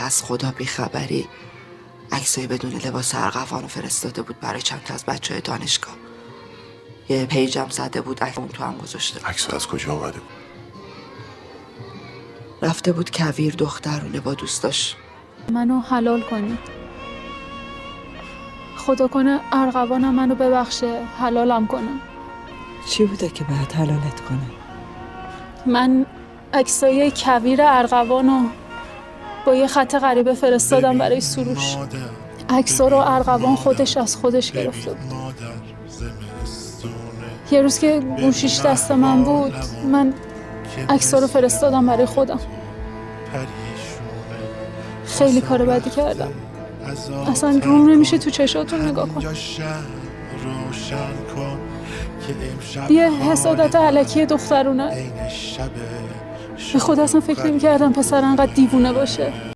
از خدا بیخبری عکسای بدون لباس ارغوان رو فرستاده بود برای چند تا از بچه‌های دانشگاه. یه پیجم زده بود، عکس اون تو هم گذاشته. عکس از کجا اومده بود؟ رفته بود کویر دخترونه با دوستاش. منو حلال کنی. خدا کنه ارغوانم منو ببخشه، حلالم کنه. چی بوده که باید حلالت کنه؟ من عکسای کویر ارغوانو با یه خط غریبه فرستادم برای سروش. عکسا رو ارغوان خودش از خودش گرفته بود. یه روز که گوشیش دست من بود، من عکسا رو فرستادم برای خودم. خیلی کار بدی کردم. اصلا روم نمیشه تو چشاتون نگاه کن. یه حسادت الکی دخترونه. به خدا اصلا فکر نمی‌کردم پسر انقدر دیوونه باشه.